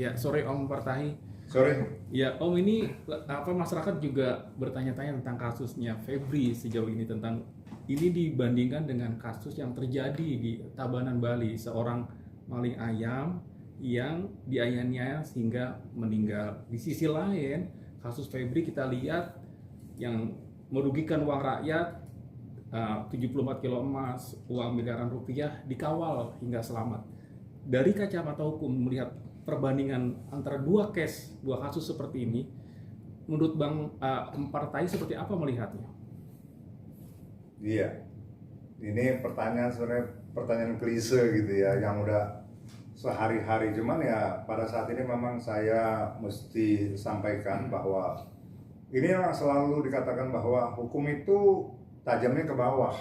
Ya, sore Om Partahi. Sore. Ya, Om, ini masyarakat juga bertanya-tanya tentang kasusnya Febri sejauh ini, tentang ini dibandingkan dengan kasus yang terjadi di Tabanan, Bali, seorang maling ayam yang dianiaya sehingga meninggal. Di sisi lain, kasus Febri kita lihat yang merugikan uang rakyat, 74 kilo emas, uang miliaran rupiah, dikawal hingga selamat. Dari kacamata hukum, melihat perbandingan antara dua kasus seperti ini, menurut Bang Partai seperti apa melihatnya? Iya, ini pertanyaan sebenarnya pertanyaan klise gitu ya, yang udah sehari-hari. Cuman ya pada saat ini memang saya mesti sampaikan bahwa ini yang selalu dikatakan bahwa hukum itu tajamnya ke bawah,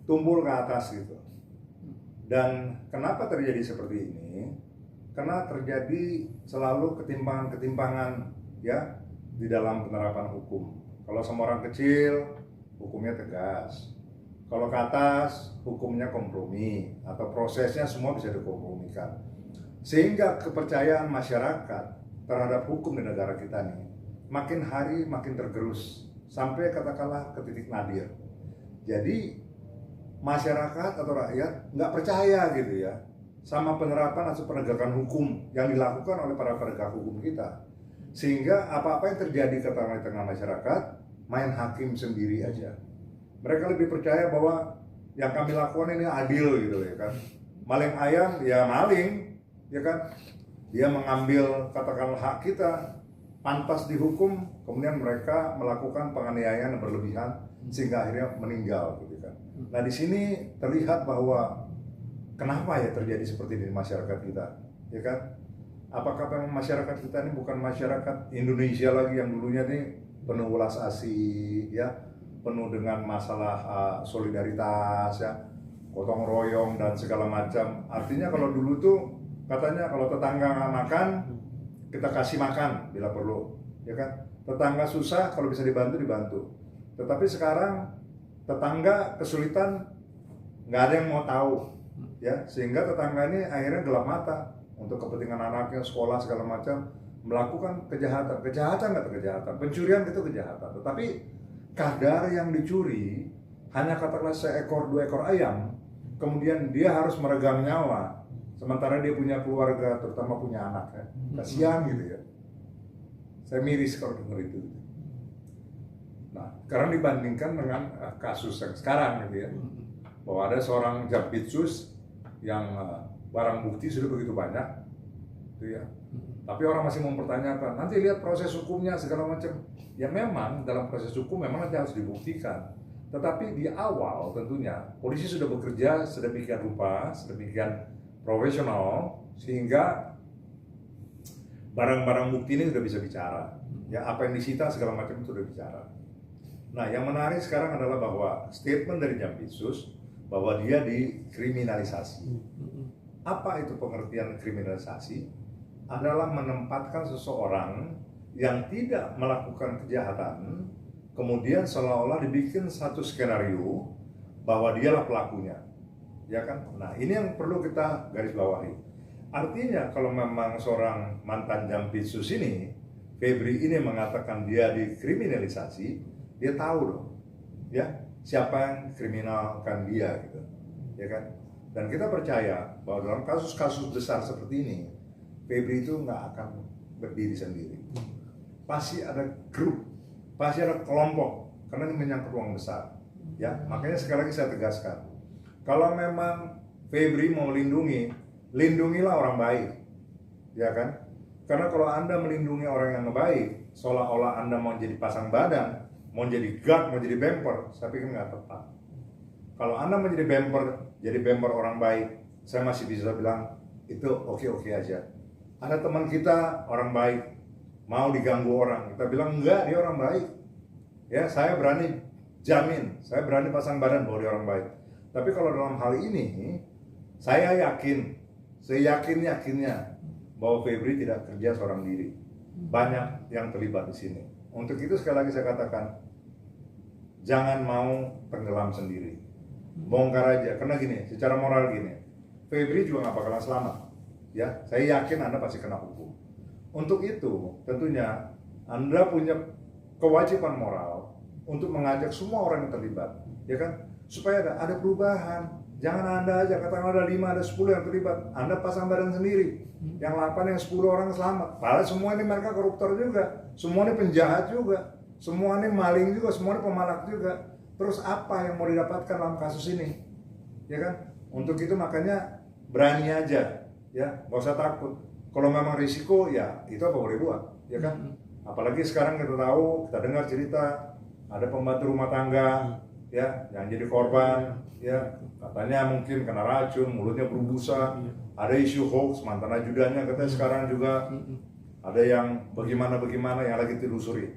tumbul ke atas gitu. Dan kenapa terjadi seperti ini? Karena terjadi selalu ketimpangan-ketimpangan ya di dalam penerapan hukum. Kalau sama orang kecil, hukumnya tegas. Kalau ke atas, hukumnya kompromi atau prosesnya semua bisa dikompromikan. Sehingga kepercayaan masyarakat terhadap hukum di negara kita nih makin hari makin tergerus sampai katakanlah ke titik nadir. Jadi masyarakat atau rakyat nggak percaya gitu ya sama penerapan atau penegakan hukum yang dilakukan oleh para penegak hukum kita, sehingga apa-apa yang terjadi di tengah masyarakat main hakim sendiri aja. Mereka lebih percaya bahwa yang kami lakukan ini adil gitu ya kan. Maling ayam ya maling ya kan, dia mengambil katakanlah hak kita, pantas dihukum, kemudian mereka melakukan penganiayaan yang berlebihan sehingga akhirnya meninggal gitu kan. Nah di sini terlihat bahwa kenapa ya terjadi seperti ini di masyarakat kita, ya kan? Apakah memang masyarakat kita ini bukan masyarakat Indonesia lagi yang dulunya nih penuh welas asih, ya, penuh dengan masalah solidaritas, ya, gotong royong dan segala macam. Artinya kalau dulu tuh katanya kalau tetangga nggak makan, kita kasih makan bila perlu, ya kan? Tetangga susah, kalau bisa dibantu dibantu. Tetapi sekarang tetangga kesulitan, nggak ada yang mau tahu, ya, sehingga tetangga ini akhirnya gelap mata untuk kepentingan anaknya, sekolah segala macam, melakukan kejahatan nggak kejahatan, pencurian itu kejahatan. Tetapi kadar yang dicuri hanya katakanlah seekor 2 ekor ayam, kemudian dia harus meregang nyawa, sementara dia punya keluarga, terutama punya anak, ya. Kasihan gitu ya. Saya miris kalau dengar itu. Nah, sekarang dibandingkan dengan kasus yang sekarang gitu ya, bahwa ada seorang Jampitsus yang barang bukti sudah begitu banyak, gitu ya. Tapi orang masih mempertanyakan, nanti lihat proses hukumnya segala macam. Ya memang dalam proses hukum memang nanti harus dibuktikan. Tetapi di awal tentunya polisi sudah bekerja sedemikian rupa, sedemikian profesional, sehingga barang-barang bukti ini sudah bisa bicara. Ya apa yang disita segala macam itu sudah bicara. Nah yang menarik sekarang adalah bahwa statement dari Jampitsus bahwa dia dikriminalisasi. Apa itu pengertian kriminalisasi? Adalah menempatkan seseorang yang tidak melakukan kejahatan, kemudian seolah-olah dibikin satu skenario bahwa dialah pelakunya, ya kan? Nah ini yang perlu kita garis bawahi. Artinya kalau memang seorang mantan Jampitsus ini, Febri ini mengatakan dia dikriminalisasi, dia tahu dong, ya siapa yang kriminalkan dia gitu, ya kan? Dan kita percaya bahwa dalam kasus-kasus besar seperti ini, Febri itu nggak akan berdiri sendiri. Pasti ada grup, pasti ada kelompok, karena ini menyangkut uang besar. Ya, makanya sekali lagi saya tegaskan, kalau memang Febri mau lindungilah orang baik, ya kan? Karena kalau Anda melindungi orang yang baik, seolah-olah Anda mau jadi pasang badan, mau jadi guard, mau jadi bemper, saya pikir nggak tepat. Kalau Anda menjadi bemper orang baik, saya masih bisa bilang itu oke-oke aja. Ada teman kita orang baik, mau diganggu orang, kita bilang enggak, dia orang baik. Ya, saya berani jamin, saya berani pasang badan bahwa dia orang baik. Tapi kalau dalam hal ini, saya yakinnya bahwa Febri tidak kerja seorang diri. Banyak yang terlibat di sini. Untuk itu sekali lagi saya katakan, jangan mau tenggelam sendiri. Bongkar aja, karena gini, secara moral gini, Febri juga nggak bakalan selamat. ya saya yakin Anda pasti kena hukum. Untuk itu tentunya Anda punya kewajiban moral untuk mengajak semua orang yang terlibat, ya kan, supaya ada perubahan. Jangan Anda aja, katakan ada 5, ada 10 yang terlibat, Anda pasang badan sendiri, yang 8, yang 10 orang selamat. Padahal semua ini mereka koruptor juga, semua ini penjahat juga, semua ini maling juga, semua ini pemalak juga. Terus apa yang mau didapatkan dalam kasus ini? Ya kan? Untuk itu makanya berani aja, ya, nggak usah takut. Kalau memang risiko, ya itu apa boleh buat, ya kan? Apalagi sekarang kita tahu, kita dengar cerita ada pembantu rumah tangga, ya, yang jadi korban, ya, katanya mungkin kena racun, mulutnya berbusa, ada isu hoax, mantan ajudannya katanya sekarang juga ada yang bagaimana yang lagi ditelusuri.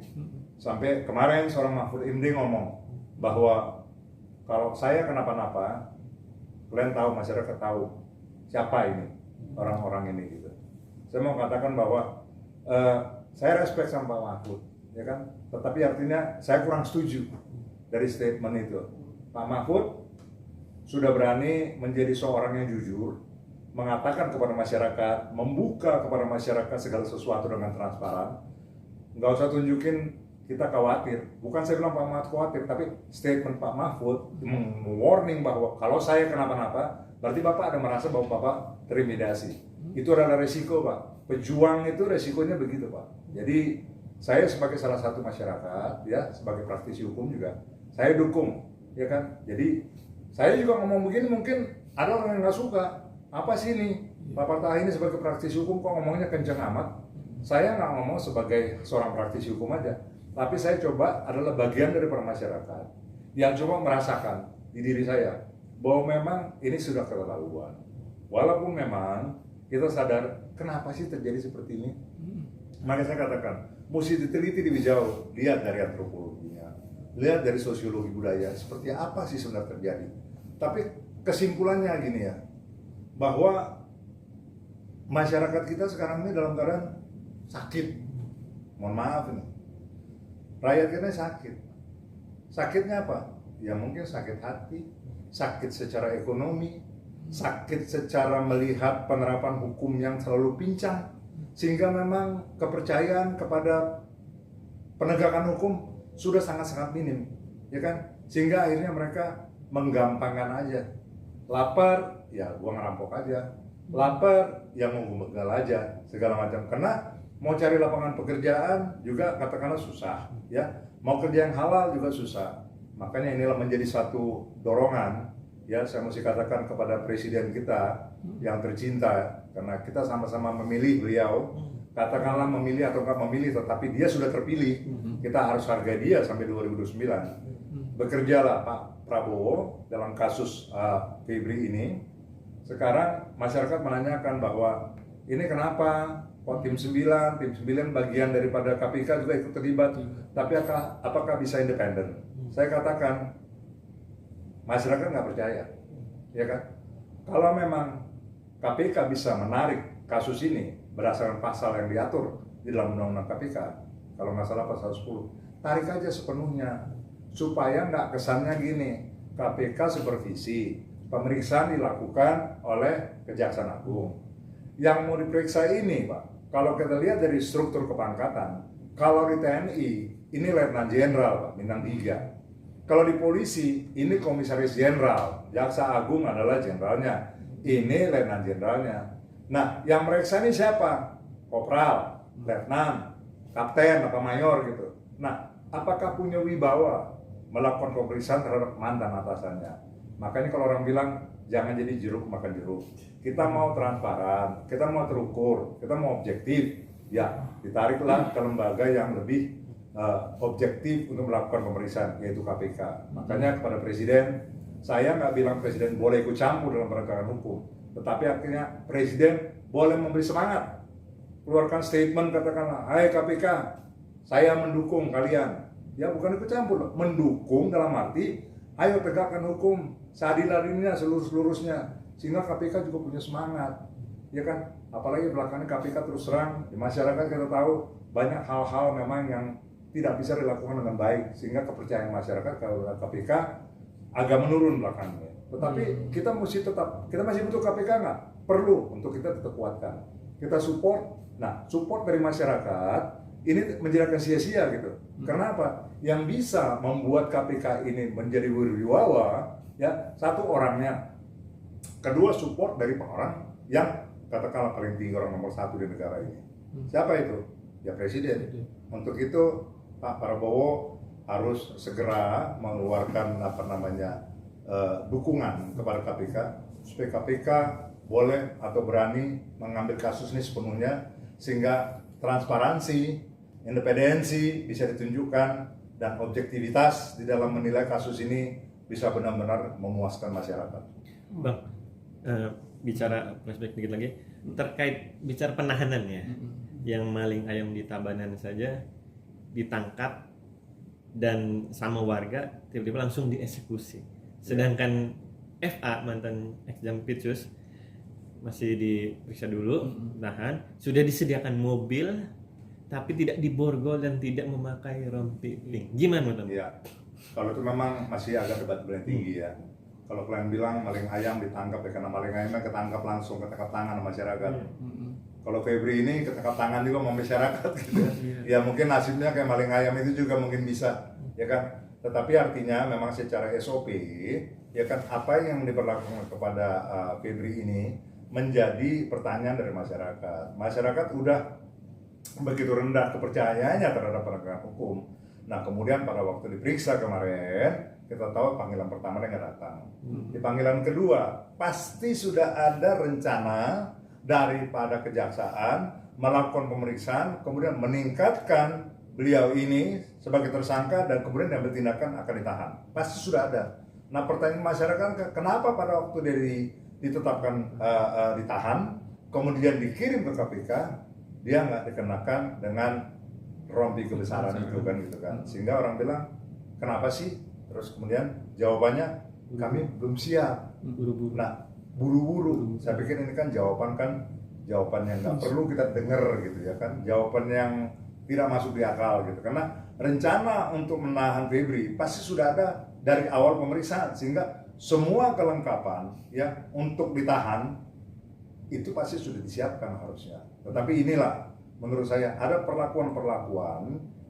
Sampai kemarin seorang Mahfud MD ngomong bahwa kalau saya kenapa-napa, kalian tahu, masyarakat tahu siapa ini orang-orang ini gitu. Saya mau katakan bahwa saya respect sama Pak Mahfud, ya kan. Tetapi artinya saya kurang setuju dari statement itu. Pak Mahfud sudah berani menjadi seorang yang jujur, mengatakan kepada masyarakat, membuka kepada masyarakat segala sesuatu dengan transparan. Nggak usah tunjukin kita khawatir. Bukan saya bilang Pak Mahfud khawatir, tapi statement Pak Mahfud warning bahwa kalau saya kenapa-napa, berarti Bapak ada merasa bahwa Bapak terintimidasi. Itu adalah resiko, Pak. Pejuang itu resikonya begitu, Pak. Jadi saya sebagai salah satu masyarakat, ya, sebagai praktisi hukum juga, saya dukung, ya kan. Jadi saya juga ngomong begini, mungkin ada orang yang nggak suka. Apa sih ini? Pak Fatah ini sebagai praktisi hukum kok ngomongnya kenceng amat? Saya nggak ngomong sebagai seorang praktisi hukum aja, tapi saya coba adalah bagian dari masyarakat yang coba merasakan di diri saya bahwa memang ini sudah keterlaluan. Walaupun memang kita sadar kenapa sih terjadi seperti ini. Makanya saya katakan, mesti diteliti lebih jauh, lihat dari antropologinya, lihat dari sosiologi budaya, seperti apa sih sebenarnya terjadi. Tapi kesimpulannya gini ya, bahwa masyarakat kita sekarang ini dalam keadaan sakit. Mohon maaf ini, rakyat kita sakit. Sakitnya apa? Ya mungkin sakit hati, sakit secara ekonomi, sakit secara melihat penerapan hukum yang selalu pincang, sehingga memang kepercayaan kepada penegakan hukum sudah sangat-sangat minim, ya kan? Sehingga akhirnya mereka menggampangkan aja. Lapar, ya gua ngerampok aja. Lapar, ya mau gua begal aja, segala macam. Karena mau cari lapangan pekerjaan juga katakanlah susah, ya. Mau kerja yang halal juga susah. Makanya inilah menjadi satu dorongan, ya, saya mesti katakan kepada presiden kita yang tercinta, karena kita sama-sama memilih beliau, katakanlah memilih atau nggak memilih, tetapi dia sudah terpilih, kita harus hargai dia sampai 2029. Bekerjalah Pak Prabowo dalam kasus Febri ini. Sekarang masyarakat menanyakan bahwa ini kenapa kok tim 9 bagian daripada KPK juga ikut terlibat, tapi apakah bisa independen? Saya katakan masyarakat nggak percaya, ya kan? Kalau memang KPK bisa menarik kasus ini berdasarkan pasal yang diatur di dalam Undang-Undang KPK, kalau nggak salah pasal 10, tarik aja sepenuhnya, supaya nggak kesannya gini, KPK supervisi, pemeriksaan dilakukan oleh Kejaksaan Agung. Yang mau diperiksa ini, Pak, kalau kita lihat dari struktur kepangkatan, kalau di TNI ini Letnan Jenderal, Pak, bintang 3. Kalau di polisi, ini komisaris jenderal, jaksa agung adalah jenderalnya, ini letnan jenderalnya. Nah, yang meriksa ini siapa? Kopral, letnan, kapten, apa mayor gitu. Nah, apakah punya wibawa melakukan pemeriksaan terhadap mantan atasannya? Makanya kalau orang bilang, jangan jadi jeruk makan jeruk. Kita mau transparan, kita mau terukur, kita mau objektif, ya ditariklah ke lembaga yang lebih objektif untuk melakukan pemeriksaan, yaitu KPK. Makanya kepada Presiden, saya nggak bilang Presiden boleh ikut campur dalam penegakan hukum, tetapi akhirnya Presiden boleh memberi semangat, keluarkan statement, katakanlah, hai KPK, saya mendukung kalian. Ya bukan ikut campur, mendukung dalam arti, ayo tegakkan hukum seadil-adilnya seluruh-seluruhnya, sehingga KPK juga punya semangat, ya kan? Apalagi belakangan KPK terus terang di masyarakat kita tahu banyak hal-hal memang yang tidak bisa dilakukan dengan baik, sehingga kepercayaan masyarakat kepada KPK agak menurun belakangnya. Tetapi kita masih butuh KPK nggak? Perlu untuk kita tetap kuatkan. Kita support. Nah, support dari masyarakat ini menjadikan sia-sia gitu. Karena apa? Yang bisa membuat KPK ini menjadi berwibawa ya satu orangnya, kedua support dari orang yang katakanlah paling tinggi, orang nomor satu di negara ini. Siapa itu? Ya presiden. Untuk itu Pak Prabowo harus segera mengeluarkan dukungan kepada KPK supaya KPK boleh atau berani mengambil kasus ini sepenuhnya sehingga transparansi, independensi bisa ditunjukkan dan objektivitas di dalam menilai kasus ini bisa benar-benar memuaskan masyarakat. Bang, bicara flashback dikit lagi terkait bicara penahanan ya, yang maling ayam di Tabanan saja ditangkap dan sama warga tiba-tiba langsung dieksekusi. Sedangkan FA mantan ex-Jampitsus masih diperiksa dulu, tahan, sudah disediakan mobil tapi tidak diborgol dan tidak memakai rompi pink. Gimana menurut Anda? Ya, kalau itu memang masih agak debat tinggi ya. Kalau kalian bilang maling ayam ditangkap ya karena maling ayamnya ketangkap langsung, ketangkap tangan sama masyarakat. Kalau Febri ini ketangkap tangan juga sama masyarakat gitu ya. Ya mungkin nasibnya kayak maling ayam itu juga mungkin bisa, ya kan. Tetapi artinya memang secara SOP, ya kan apa yang diberlakukan kepada Febri ini menjadi pertanyaan dari masyarakat. Masyarakat udah begitu rendah kepercayaannya terhadap penegakan hukum. Nah kemudian pada waktu diperiksa kemarin, kita tahu panggilan pertama dia nggak datang. Di panggilan kedua, pasti sudah ada rencana daripada kejaksaan melakukan pemeriksaan, kemudian meningkatkan beliau ini sebagai tersangka dan kemudian diambil tindakan akan ditahan. Pasti sudah ada. Nah pertanyaan masyarakat, kenapa pada waktu dia ditetapkan ditahan, kemudian dikirim ke KPK, dia nggak dikenakan dengan rompi kebesaran itu kan gitu kan. Sehingga orang bilang, kenapa sih? Terus kemudian jawabannya, kami belum siap. Buru-buru. Nah, buru-buru. Saya pikir ini kan jawaban yang nggak perlu kita dengar gitu ya kan. Jawaban yang tidak masuk di akal gitu. Karena rencana untuk menahan Febri pasti sudah ada dari awal pemeriksaan, sehingga semua kelengkapan ya untuk ditahan itu pasti sudah disiapkan harusnya. Tetapi inilah menurut saya ada perlakuan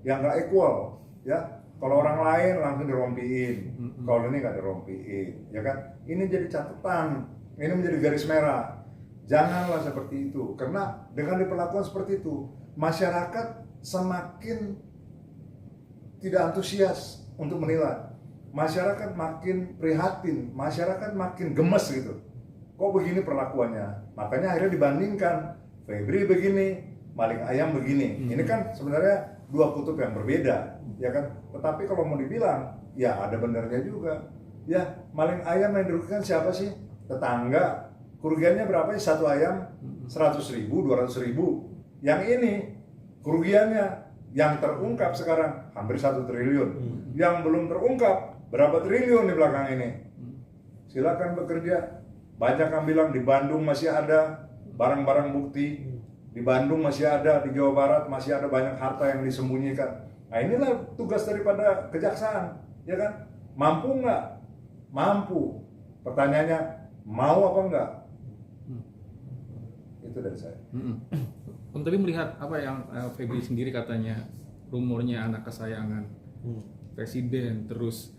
yang nggak equal ya. Kalau orang lain langsung dirompiin, kalau ini nggak dirompiin, ya kan? Ini jadi catatan, ini menjadi garis merah. Janganlah seperti itu, karena dengan diperlakukan seperti itu, masyarakat semakin tidak antusias untuk menilai. Masyarakat makin prihatin, masyarakat makin gemes gitu. Kok begini perlakuannya? Makanya akhirnya dibandingkan, Febri begini, maling ayam begini. Ini kan sebenarnya dua kutub yang berbeda, ya kan? Tetapi kalau mau dibilang, ya ada benarnya juga. Ya, maling ayam yang dirugikan siapa sih? Tetangga. Kerugiannya berapa sih satu ayam? 100.000, 200.000. Yang ini kerugiannya yang terungkap sekarang hampir 1 triliun. Yang belum terungkap berapa triliun di belakang ini? Silakan bekerja. Banyak yang bilang di Bandung masih ada barang-barang bukti. Di Bandung masih ada, di Jawa Barat masih ada banyak harta yang disembunyikan. Nah inilah tugas daripada kejaksaan, ya kan? Mampu nggak? Mampu. Pertanyaannya, mau apa enggak? Itu dari saya. Om tadi melihat apa yang Febri sendiri katanya, rumornya anak kesayangan presiden, terus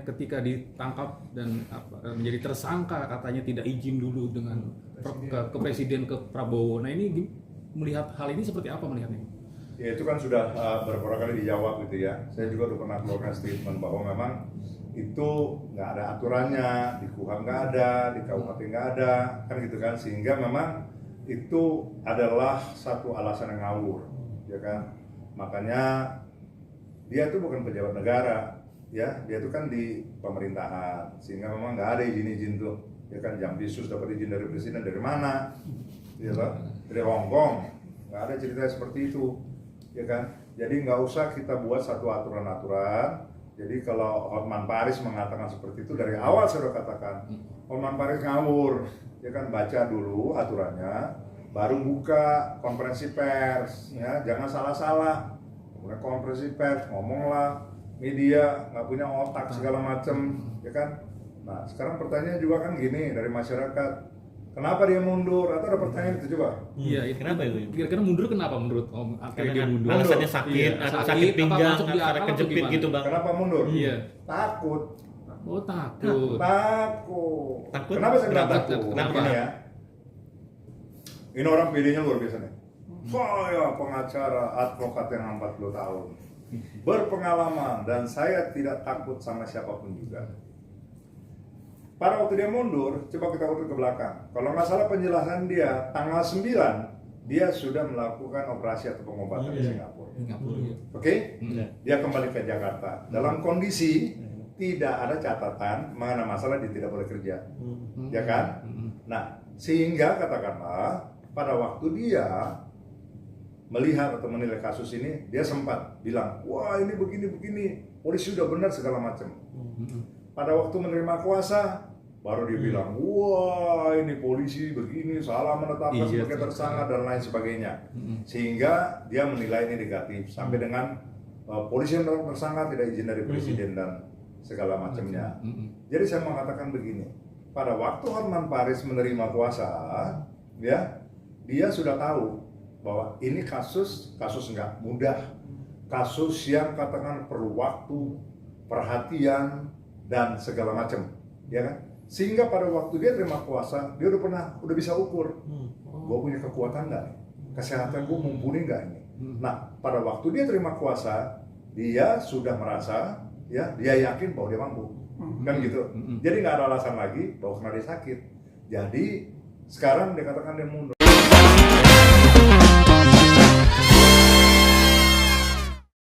ketika ditangkap dan menjadi tersangka katanya tidak izin dulu dengan ke presiden, ke Prabowo. Nah ini melihat hal ini seperti apa melihatnya? Ya itu kan sudah beberapa kali dijawab gitu ya. Saya juga udah pernah keluarkan statement bahwa memang itu nggak ada aturannya, di KUHAP nggak ada, di KUHP nggak ada, kan gitu kan. Sehingga memang itu adalah satu alasan yang ngawur, ya kan. Makanya dia itu bukan pejabat negara, ya dia itu kan di pemerintahan, sehingga memang nggak ada izin tuh, ya kan. Jampitsus dapat izin dari presiden dari mana, ya kan? Dari Hong Kong, nggak ada cerita seperti itu, ya kan. Jadi nggak usah kita buat satu aturan-aturan. Jadi kalau Hotman Paris mengatakan seperti itu dari awal saya sudah katakan, Hotman Paris ngawur, ya kan. Baca dulu aturannya, baru buka konferensi pers, ya jangan salah-salah. Kemudian konferensi pers ngomonglah media, nggak punya otak segala macam, ya kan? Nah, sekarang pertanyaan juga kan gini dari masyarakat, kenapa dia mundur? Atau ada pertanyaan itu coba? Iya, Kenapa itu? Kira-kira mundur kenapa menurut Om? Akhirnya dia mundur. Alasannya sakit, Iya, atau sakit, sakit apa pinggang, masuk di karena akal atau kejepit gimana? gitu bang. Kenapa mundur? Iya. Takut. Oh, takut. Takut. Takut? Kenapa saya bilang Kenapa? takut? Kenapa? Ini ya. Ini orang PD-nya luar biasa nih. Saya pengacara advokat yang 40 tahun. Berpengalaman dan saya tidak takut sama siapapun juga. Pada waktu dia mundur, coba kita urut ke belakang. Kalau nggak salah penjelasan dia, tanggal 9 dia sudah melakukan operasi atau pengobatan di Singapura. Singapura, iya. Oke? Iya. Dia kembali ke Jakarta. Dalam kondisi tidak ada catatan mengenai masalah dia tidak boleh kerja. Ya kan? Nah, sehingga katakanlah pada waktu dia melihat atau menilai kasus ini, dia sempat bilang, wah ini begini-begini, polisi sudah benar segala macam. Pada waktu menerima kuasa, baru dia bilang, wah ini polisi begini, salah menetapkan Iya, sebagai tersangka dan lain sebagainya. Sehingga dia menilai ini negatif, sampai dengan polisi yang tersangka tidak izin dari presiden dan segala macamnya. Jadi saya mengatakan begini, pada waktu Hotman Paris menerima kuasa, ya dia sudah tahu bahwa ini kasus nggak mudah, kasus yang katakan perlu waktu, perhatian dan segala macam, ya kan? Sehingga pada waktu dia terima kuasa, dia udah bisa ukur, gue punya kekuatan nggak nih, kesehatan gue mumpuni nggak ini. Nah, pada waktu dia terima kuasa, dia sudah merasa, ya, dia yakin bahwa dia mampu, kan gitu. Jadi nggak ada alasan lagi bahwa karena dia sakit. Jadi sekarang dikatakan dia mundur.